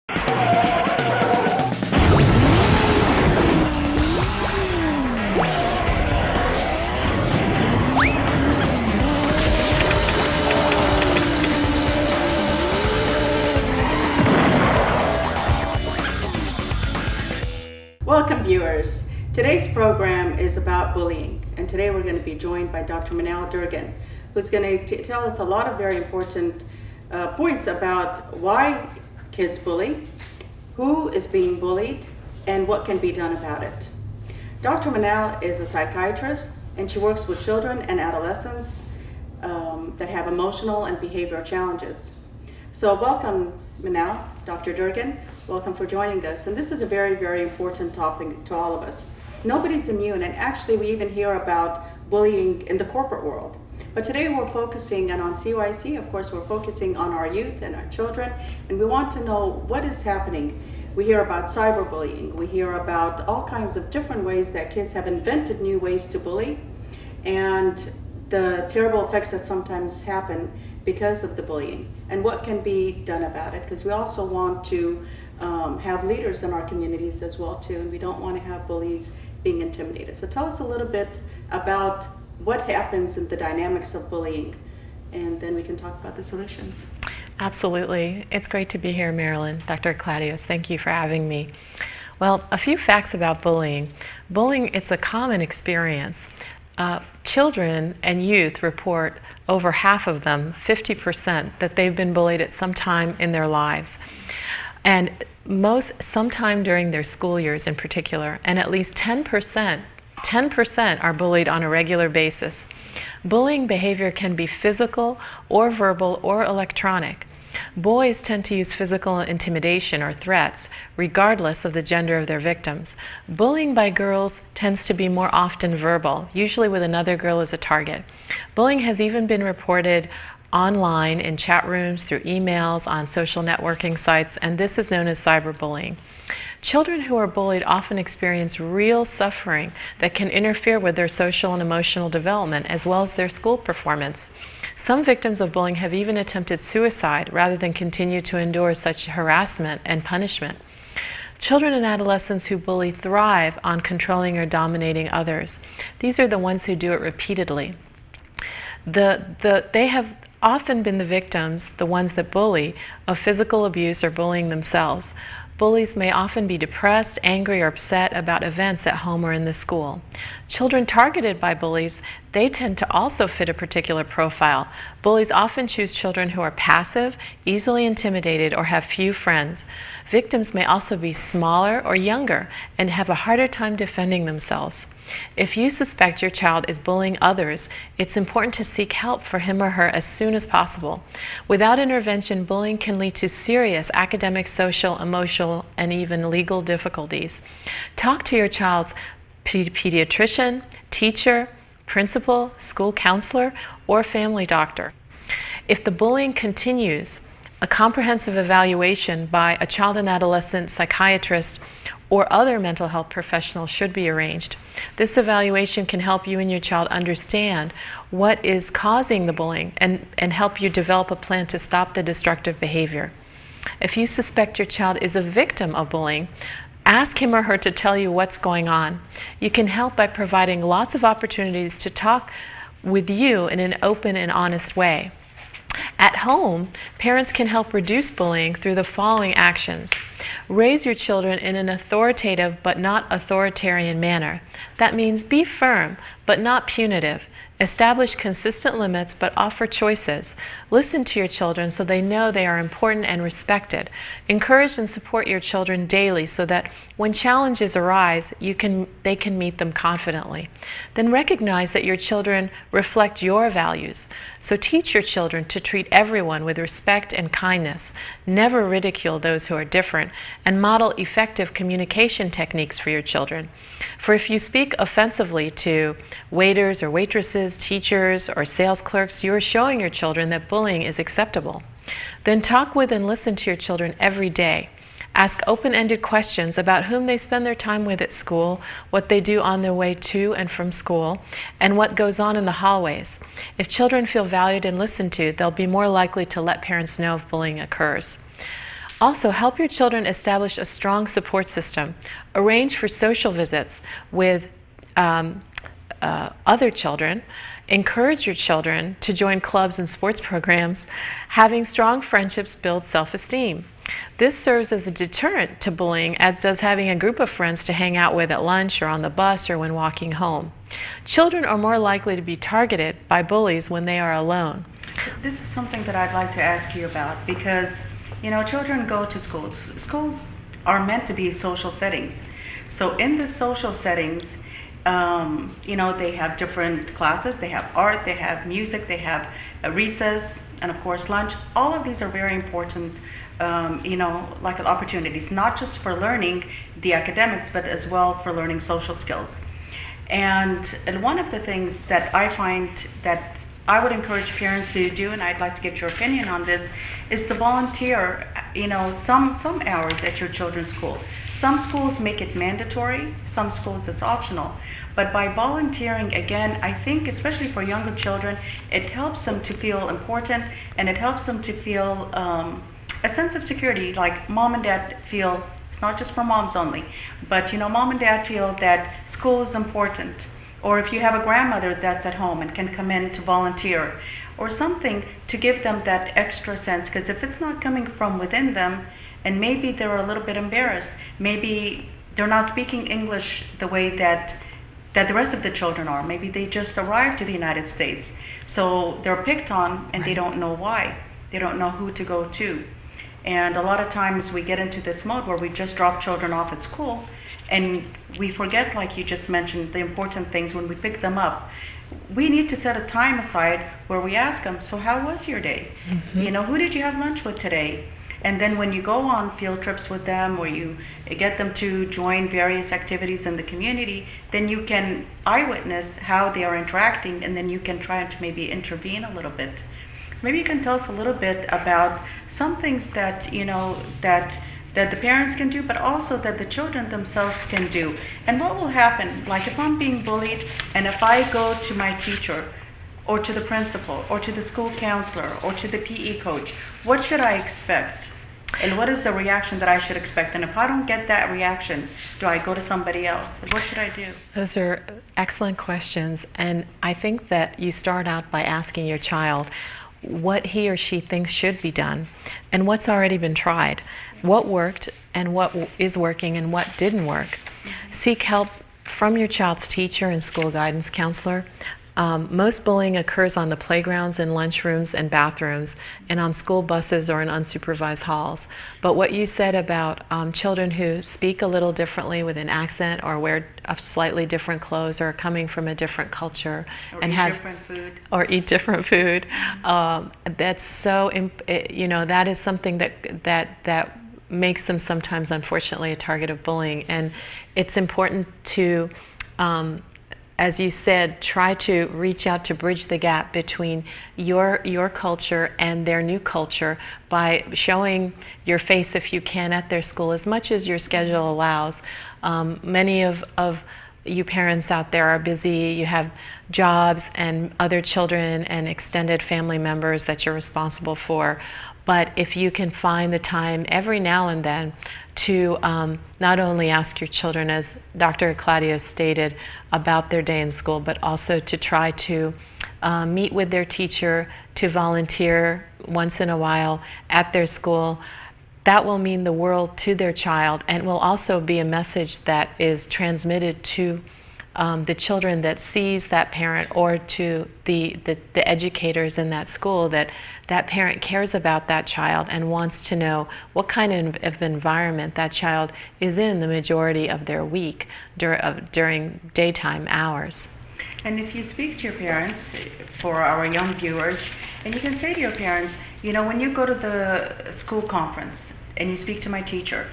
Welcome, viewers. Today's program is about bullying, and today we're going to be joined by Dr. Manal Durgan, who's going to tell us a lot of very important points about why kids bully, who is being bullied, and what can be done about it. Dr. Manal is a psychiatrist, and she works with children and adolescents that have emotional and behavioral challenges. So welcome, Manal, Dr. Durgan. Welcome for joining us. And this is a very, very important topic to all of us. Nobody's immune, and actually we even hear about bullying in the corporate world. But today we're focusing, and on CYC, of course, we're focusing on our youth and our children, and we want to know what is happening. We hear about cyberbullying. We hear about all kinds of different ways that kids have invented new ways to bully, and the terrible effects that sometimes happen because of the bullying, and what can be done about it, because we also want to have leaders in our communities as well too, and we don't want to have bullies being intimidated. So tell us a little bit about what happens in the dynamics of bullying, and then we can talk about the solutions. Absolutely. It's great to be here, Marilyn. Dr. Claudius, thank you for having me. Well, a few facts about bullying. Bullying, it's a common experience. Children and youth report, over half of them, 50%, that they've been bullied at some time in their lives. And sometime during their school years in particular, and at least 10% are bullied on a regular basis. Bullying behavior can be physical or verbal or electronic. Boys tend to use physical intimidation or threats, regardless of the gender of their victims. Bullying by girls tends to be more often verbal, usually with another girl as a target. Bullying has even been reported online, in chat rooms, through emails, on social networking sites, and this is known as cyberbullying. Children who are bullied often experience real suffering that can interfere with their social and emotional development, as well as their school performance. Some victims of bullying have even attempted suicide rather than continue to endure such harassment and punishment. Children and adolescents who bully thrive on controlling or dominating others. These are the ones who do it repeatedly. They have often been the victims, the ones that bully, of physical abuse or bullying themselves. Bullies may often be depressed, angry, or upset about events at home or in the school. Children targeted by bullies, they tend to also fit a particular profile. Bullies often choose children who are passive, easily intimidated, or have few friends. Victims may also be smaller or younger and have a harder time defending themselves. If you suspect your child is bullying others, it's important to seek help for him or her as soon as possible. Without intervention, bullying can lead to serious academic, social, emotional, and even legal difficulties. Talk to your child's pediatrician, teacher, principal, school counselor, or family doctor. If the bullying continues, a comprehensive evaluation by a child and adolescent psychiatrist or other mental health professional should be arranged. This evaluation can help you and your child understand what is causing the bullying and help you develop a plan to stop the destructive behavior. If you suspect your child is a victim of bullying, ask him or her to tell you what's going on. You can help by providing lots of opportunities to talk with you in an open and honest way. At home, parents can help reduce bullying through the following actions. Raise your children in an authoritative but not authoritarian manner. That means be firm but not punitive. Establish consistent limits but offer choices. Listen to your children so they know they are important and respected. Encourage and support your children daily so that when challenges arise, they can meet them confidently. Then recognize that your children reflect your values. So teach your children to treat everyone with respect and kindness. Never ridicule those who are different, and model effective communication techniques for your children. For if you speak offensively to waiters or waitresses, teachers, or sales clerks, you are showing your children that bullying is acceptable. Then talk with and listen to your children every day. Ask open-ended questions about whom they spend their time with at school, what they do on their way to and from school, and what goes on in the hallways. If children feel valued and listened to, they'll be more likely to let parents know if bullying occurs. Also, help your children establish a strong support system. Arrange for social visits with other children. Encourage your children to join clubs and sports programs. Having strong friendships builds self-esteem. This serves as a deterrent to bullying, as does having a group of friends to hang out with at lunch or on the bus or when walking home. Children are more likely to be targeted by bullies when they are alone. This is something that I'd like to ask you about because, children go to schools. Schools are meant to be social settings. So in the social settings, they have different classes. They have art, they have music, they have a recess, and of course lunch. All of these are very important, like opportunities, not just for learning the academics, but as well for learning social skills. And one of the things that I find that I would encourage parents to do, and I'd like to get your opinion on this, is to volunteer, some hours at your children's school. Some schools make it mandatory, some schools it's optional. But by volunteering, again, I think especially for younger children, it helps them to feel important and it helps them to feel a sense of security, like mom and dad feel, it's not just for moms only, but mom and dad feel that school is important. Or if you have a grandmother that's at home and can come in to volunteer, or something to give them that extra sense, because if it's not coming from within them, and maybe they're a little bit embarrassed, maybe they're not speaking English the way that the rest of the children are. Maybe they just arrived to the United States, so they're picked on and they don't know why. They don't know who to go to. And a lot of times we get into this mode where we just drop children off at school and we forget, like you just mentioned, the important things when we pick them up. We need to set a time aside where we ask them, so how was your day? Mm-hmm. Who did you have lunch with today? And then when you go on field trips with them or you get them to join various activities in the community, then you can eyewitness how they are interacting, and then you can try to maybe intervene a little bit. Maybe you can tell us a little bit about some things that, that the parents can do, but also that the children themselves can do. And what will happen, like if I'm being bullied and if I go to my teacher or to the principal or to the school counselor or to the PE coach, what should I expect? And what is the reaction that I should expect? And if I don't get that reaction, do I go to somebody else? And what should I do? Those are excellent questions. And I think that you start out by asking your child what he or she thinks should be done and what's already been tried, what worked and what is working and what didn't work. Seek help from your child's teacher and school guidance counselor. Most bullying occurs on the playgrounds, in lunchrooms and bathrooms, and on school buses or in unsupervised halls. But what you said about children who speak a little differently with an accent or wear a slightly different clothes or are coming from a different culture Or and eat have different food. or eat different food, that's so that is something that makes them sometimes, unfortunately, a target of bullying. And it's important to as you said, try to reach out to bridge the gap between your culture and their new culture by showing your face, if you can, at their school as much as your schedule allows. Many of you parents out there are busy, you have jobs and other children and extended family members that you're responsible for. But if you can find the time every now and then to not only ask your children, as Dr. Claudia stated, about their day in school, but also to try to meet with their teacher, to volunteer once in a while at their school, that will mean the world to their child, and will also be a message that is transmitted to the children that sees that parent, or to the educators in that school, that that parent cares about that child and wants to know what kind of environment that child is in the majority of their week during daytime hours. And if you speak to your parents, for our young viewers, and you can say to your parents, when you go to the school conference and you speak to my teacher,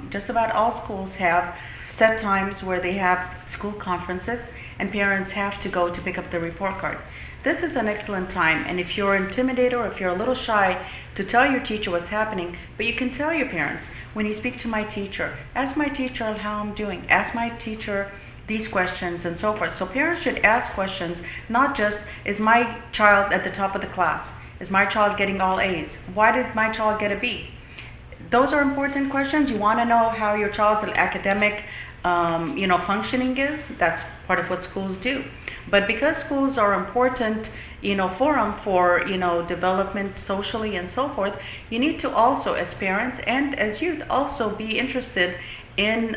just about all schools have set times where they have school conferences and parents have to go to pick up the report card. This is an excellent time, and if you're intimidated or if you're a little shy to tell your teacher what's happening, but you can tell your parents, when you speak to my teacher, ask my teacher how I'm doing, ask my teacher these questions and so forth. So parents should ask questions, not just, is my child at the top of the class? Is my child getting all A's? Why did my child get a B? those are important questions. You want to know how your child's academic, functioning is. That's part of what schools do. But because schools are important, forum for, development socially and so forth, you need to also, as parents and as youth, also be interested in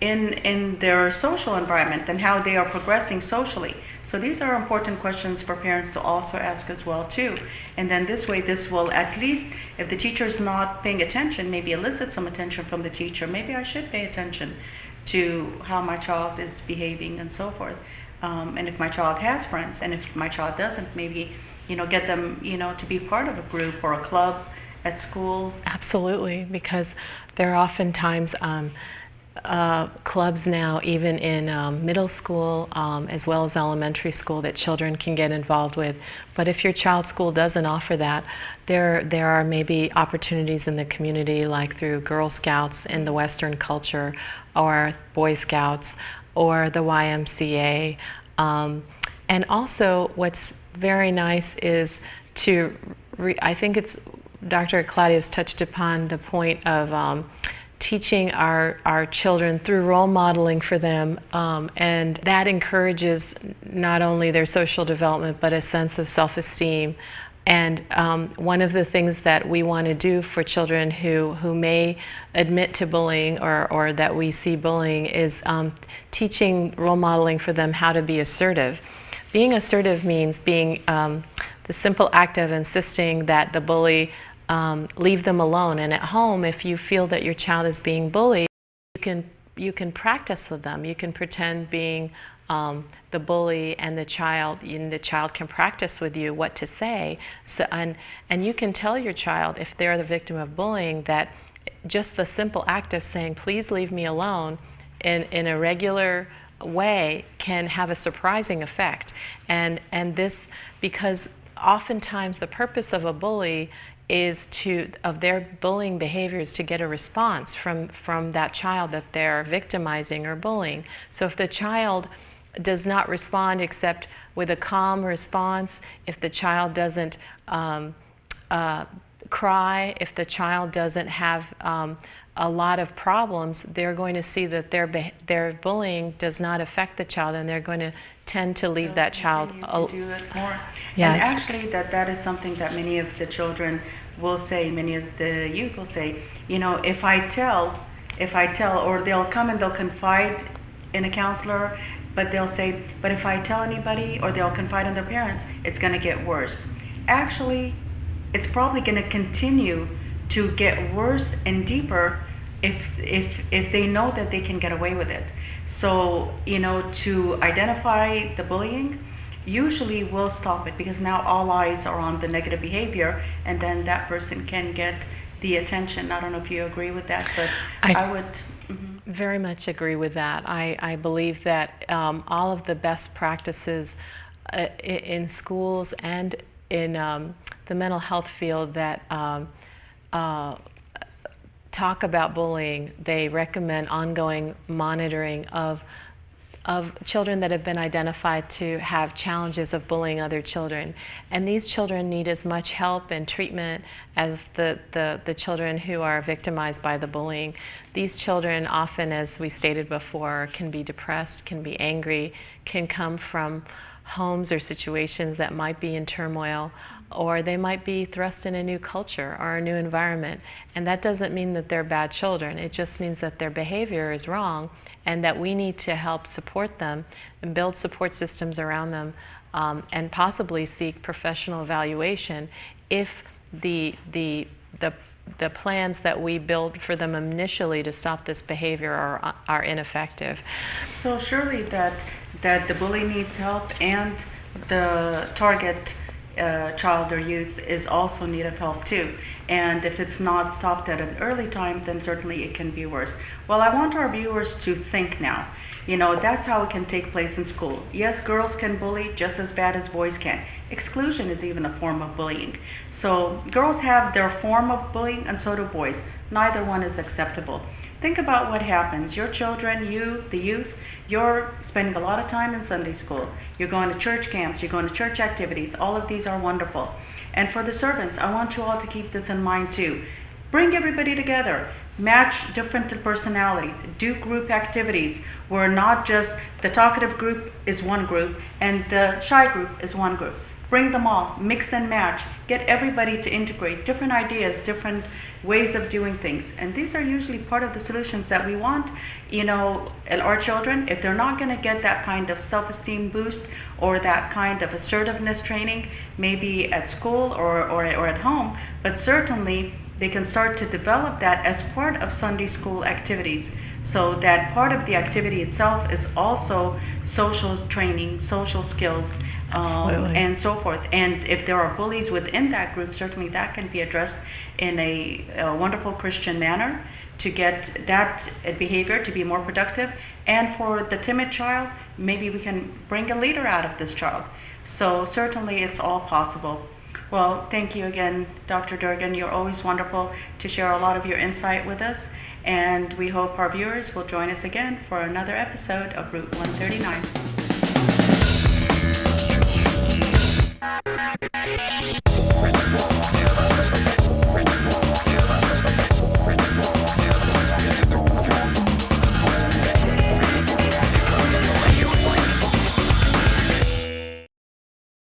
in their social environment and how they are progressing socially. So these are important questions for parents to also ask as well too. And then this way, this will at least, if the teacher is not paying attention, maybe elicit some attention from the teacher. Maybe I should pay attention to how my child is behaving and so forth. And if my child has friends, and if my child doesn't, maybe get them to be part of a group or a club at school. Absolutely, because there are oftentimes clubs now, even in middle school as well as elementary school, that children can get involved with. But if your child's school doesn't offer that, there are maybe opportunities in the community, like through Girl Scouts in the Western culture, or Boy Scouts, or the YMCA. And also, what's very nice is to, I think it's, Dr. Claudia's touched upon the point of teaching our children through role modeling for them, and that encourages not only their social development but a sense of self-esteem. And one of the things that we want to do for children who may admit to bullying or that we see bullying is teaching, role modeling for them how to be assertive. Being assertive means being the simple act of insisting that the bully leave them alone. And at home, if you feel that your child is being bullied, you can practice with them. You can pretend being the bully, and the child can practice with you what to say. So, and you can tell your child, if they're the victim of bullying, that just the simple act of saying, "Please leave me alone," in a regular way can have a surprising effect. And this, because oftentimes the purpose of a bully of their bullying behaviors to get a response from that child that they're victimizing or bullying. So if the child does not respond except with a calm response, if the child doesn't cry, if the child doesn't have a lot of problems, they're going to see that their bullying does not affect the child, and they're going to tend to leave that child to do it more. Yes. And actually that is something that many of the children will say, many of the youth will say, if I tell, or they'll come and they'll confide in a counselor, but they'll say, but if I tell anybody, or they'll confide in their parents, it's going to get worse. Actually, it's probably going to continue to get worse and deeper if they know that they can get away with it. So, to identify the bullying, usually we'll stop it, because now all eyes are on the negative behavior, and then that person can get the attention. I don't know if you agree with that, but I would very much agree with that. I believe that all of the best practices in schools and in the mental health field that talk about bullying, they recommend ongoing monitoring of children that have been identified to have challenges of bullying other children. And these children need as much help and treatment as the children who are victimized by the bullying. These children often, as we stated before, can be depressed, can be angry, can come from homes or situations that might be in turmoil, or they might be thrust in a new culture or a new environment. And that doesn't mean that they're bad children. It just means that their behavior is wrong, and that we need to help support them and build support systems around them, and possibly seek professional evaluation if the plans that we build for them initially to stop this behavior are ineffective. So surely that the bully needs help, and the target child or youth is also in need of help too. And if it's not stopped at an early time, then certainly it can be worse. Well, I want our viewers to think now. That's how it can take place in school. Yes, girls can bully just as bad as boys can. Exclusion is even a form of bullying. So girls have their form of bullying, and so do boys. Neither one is acceptable. Think about what happens. Your children, the youth, you're spending a lot of time in Sunday school. You're going to church camps, you're going to church activities. All of these are wonderful. And for the servants, I want you all to keep this in mind too. Bring everybody together, match different personalities, do group activities where not just the talkative group is one group and the shy group is one group. Bring them all, mix and match, get everybody to integrate different ideas, different ways of doing things. And these are usually part of the solutions that we want, in our children. If they're not going to get that kind of self-esteem boost or that kind of assertiveness training, maybe at school or at home, but certainly they can start to develop that as part of Sunday school activities, so that part of the activity itself is also social training, social skills, and so forth. And if there are bullies within that group, certainly that can be addressed in a wonderful Christian manner to get that behavior to be more productive. And for the timid child, maybe we can bring a leader out of this child. So certainly it's all possible. Well, thank you again, Dr. Durgan. You're always wonderful to share a lot of your insight with us. And we hope our viewers will join us again for another episode of Route 139.